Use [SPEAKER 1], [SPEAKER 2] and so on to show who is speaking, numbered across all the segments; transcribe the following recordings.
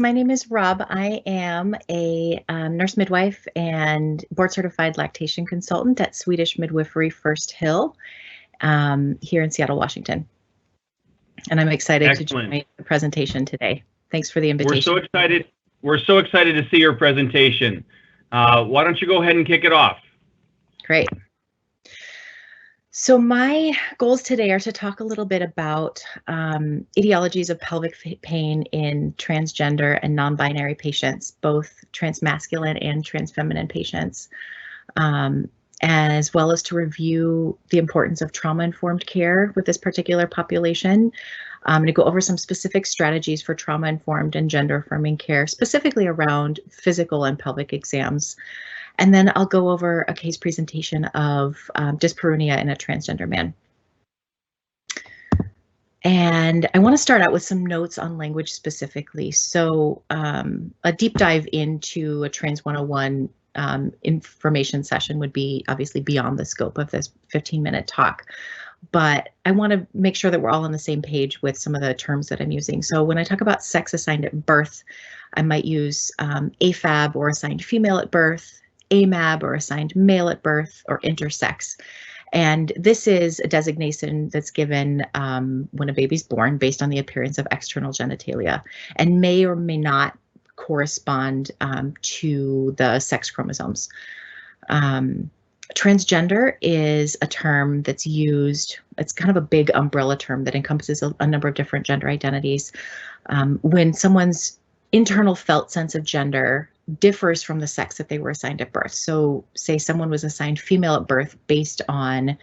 [SPEAKER 1] My name is Rob. I am a nurse midwife and board certified lactation consultant at Swedish Midwifery First Hill here in Seattle, Washington. And I'm excited to join the presentation today. Thanks for the invitation.
[SPEAKER 2] We're so excited. We're so excited to see your presentation. Why don't you go ahead and kick it off?
[SPEAKER 1] Great. So my goals today are to talk a little bit about etiologies of pelvic pain in transgender and non-binary patients, both transmasculine and transfeminine patients, as well as to review the importance of trauma-informed care with this particular population. I'm going to go over some specific strategies for trauma-informed and gender-affirming care, specifically around physical and pelvic exams. And then I'll go over a case presentation of dyspareunia in a transgender man. And I want to start out with some notes on language specifically. So a deep dive into a Trans 101 information session would be obviously beyond the scope of this 15-minute talk. But I want to make sure that we're all on the same page with some of the terms that I'm using. So when I talk about sex assigned at birth, I might use AFAB or assigned female at birth, AMAB or assigned male at birth, or intersex. And this is a designation that's given when a baby's born based on the appearance of external genitalia and may or may not correspond to the sex chromosomes. Transgender is a term that's used, it's kind of a big umbrella term that encompasses a number of different gender identities. When someone's internal felt sense of gender differs from the sex that they were assigned at birth. So say someone was assigned female at birth based on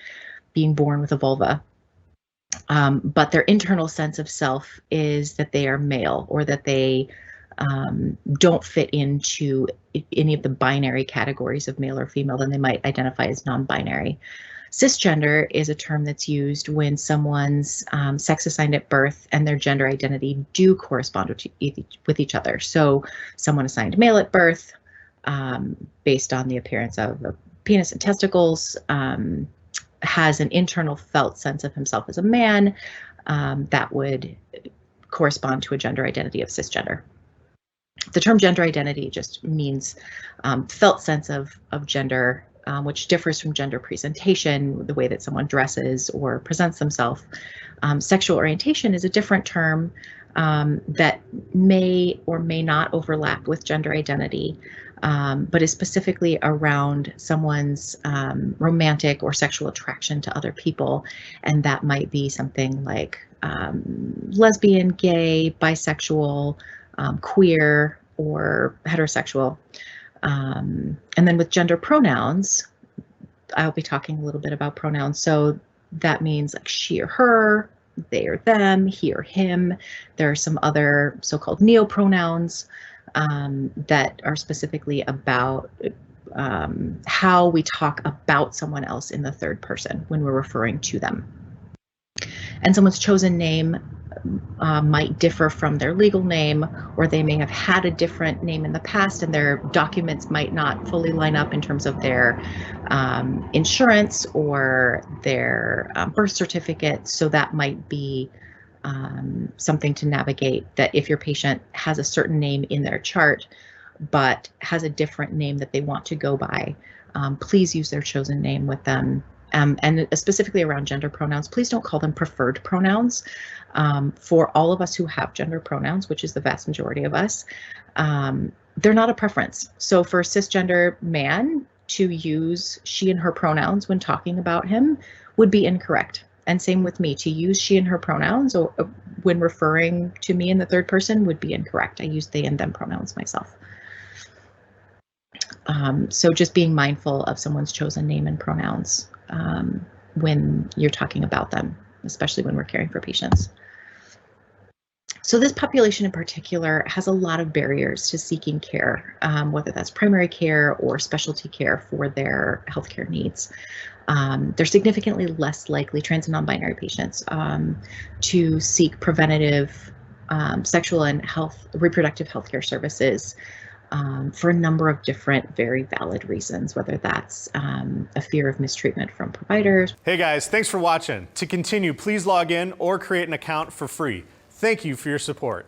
[SPEAKER 1] being born with a vulva, but their internal sense of self is that they are male or that they don't fit into any of the binary categories of male or female, then they might identify as non-binary. Cisgender is a term that's used when someone's sex assigned at birth and their gender identity do correspond with each other. So someone assigned male at birth based on the appearance of a penis and testicles has an internal felt sense of himself as a man that would correspond to a gender identity of cisgender. The term gender identity just means felt sense of gender, which differs from gender presentation, the way that someone dresses or presents themselves. Sexual orientation is a different term that may or may not overlap with gender identity, but is specifically around someone's romantic or sexual attraction to other people. And that might be something like lesbian, gay, bisexual, queer, or heterosexual. And then with gender pronouns, I'll be talking a little bit about pronouns. So that means like she or her, they or them, he or him. There are some other so-called neopronouns that are specifically about how we talk about someone else in the third person when we're referring to them. And someone's chosen name might differ from their legal name, or they may have had a different name in the past and their documents might not fully line up in terms of their insurance or their birth certificate. So that might be something to navigate, that if your patient has a certain name in their chart but has a different name that they want to go by, please use their chosen name with them. And specifically around gender pronouns, please don't call them preferred pronouns. For all of us who have gender pronouns, which is the vast majority of us, they're not a preference. So for a cisgender man to use she and her pronouns when talking about him would be incorrect. And same with me, to use she and her pronouns or when referring to me in the third person would be incorrect. I use they and them pronouns myself. So just being mindful of someone's chosen name and pronouns when you're talking about them, especially when we're caring for patients. So this population in particular has a lot of barriers to seeking care, whether that's primary care or specialty care for their healthcare needs. They're significantly less likely, trans and non-binary patients, to seek preventative sexual and reproductive healthcare services for a number of different very valid reasons, whether that's a fear of mistreatment from providers.
[SPEAKER 3] Hey guys, thanks for watching. To continue, please log in or create an account for free. Thank you for your support.